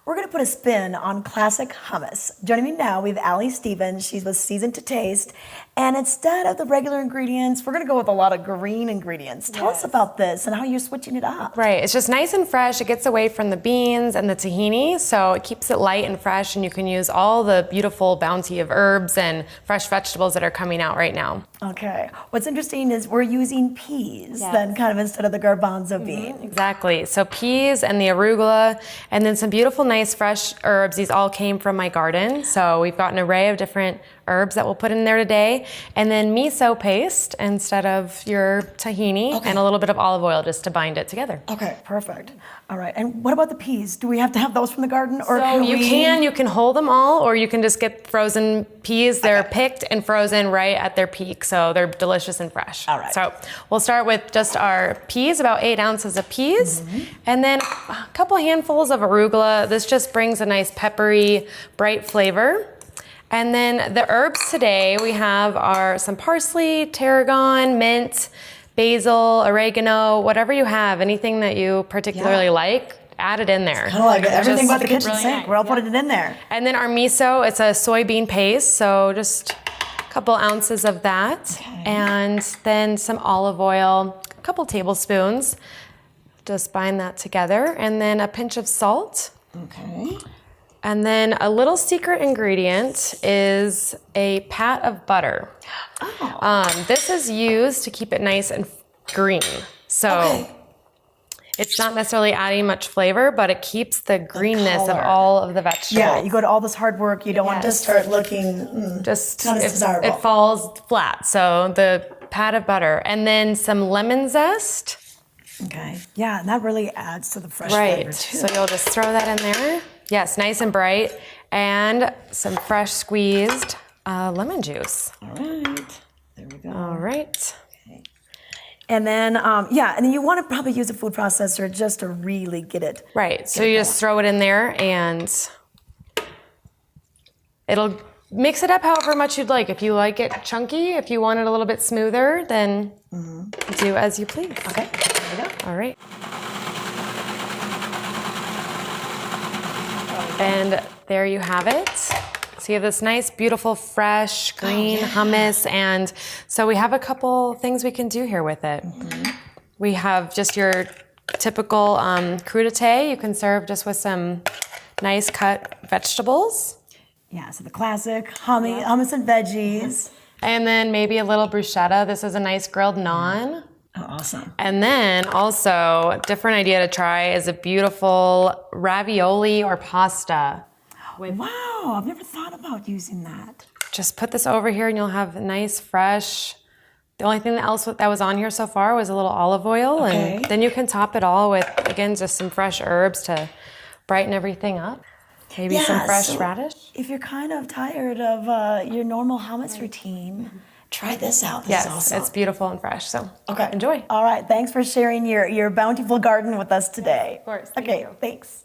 We're going to put a spin on classic hummus. Joining me now, we have Allie Stevens. She's with Seasoned to Taste. And instead of the regular ingredients, we're going to go with a lot of green ingredients. Tell us about this and how you're switching it up. Right, it's just nice and fresh. It gets away from the beans and the tahini, so it keeps it light and fresh, and you can use all the beautiful bounty of herbs and fresh vegetables that are coming out right now. Okay. What's interesting is we're using peas then kind of instead of the garbanzo bean. Exactly. So peas and the arugula, and then some beautiful, nice, fresh herbs. These all came from my garden. So we've got an array of different herbs that we'll put in there today. And then miso paste instead of your tahini, and a little bit of olive oil just to bind it together. Okay, perfect. All right. And what about the peas? Do we have to have those from the garden? Or so you can hold them all, or you can just get frozen peas. They're picked and frozen right at their peak. So they're delicious and fresh. All right. So we'll start with just our peas, about 8 ounces of peas, and then a couple handfuls of arugula. This just brings a nice peppery, bright flavor. And then the herbs today, we have some parsley, tarragon, mint, basil, oregano, whatever you have, anything that you particularly like, add it in there. Kind of like everything but the kitchen sink. We're all putting it in there. And then our miso, it's a soybean paste, so just a couple ounces of that. And then some olive oil, a couple tablespoons. Just bind that together. And then a pinch of salt. Okay. And then a little secret ingredient is a pat of butter. This is used to keep it nice and green. So it's not necessarily adding much flavor, but it keeps the greenness of all of the vegetables. Yeah, you go to all this hard work, you don't want to start looking just not as desirable. It falls flat. So the pat of butter, and then some lemon zest. Okay. Yeah, and that really adds to the fresh flavor too. So you'll just throw that in there. Yes, nice and bright, and some fresh squeezed lemon juice. All right. There we go. All right. Okay. And then, and then you want to probably use a food processor just to really get it. Right. So you just throw it in there, and it'll mix it up however much you'd like. If you like it chunky, if you want it a little bit smoother, then do as you please. Okay. There we go. All right. And there you have it. So you have this nice, beautiful, fresh, green hummus. And so we have a couple things we can do here with it. We have just your typical crudité. You can serve just with some nice cut vegetables. Yeah, so the classic hummus and veggies. And then maybe a little bruschetta. This is a nice grilled naan. Oh, awesome. And then also, a different idea to try is a beautiful ravioli or pasta. Wow, I've never thought about using that. Just put this over here and you'll have nice, fresh. The only thing else that was on here so far was a little olive oil. And then you can top it all with, again, just some fresh herbs to brighten everything up. Maybe some fresh radish. If you're kind of tired of your normal hummus routine, try this out. This is awesome. It's beautiful and fresh. So enjoy. Enjoy. All right. Thanks for sharing your bountiful garden with us today. Of course. Okay. Thanks.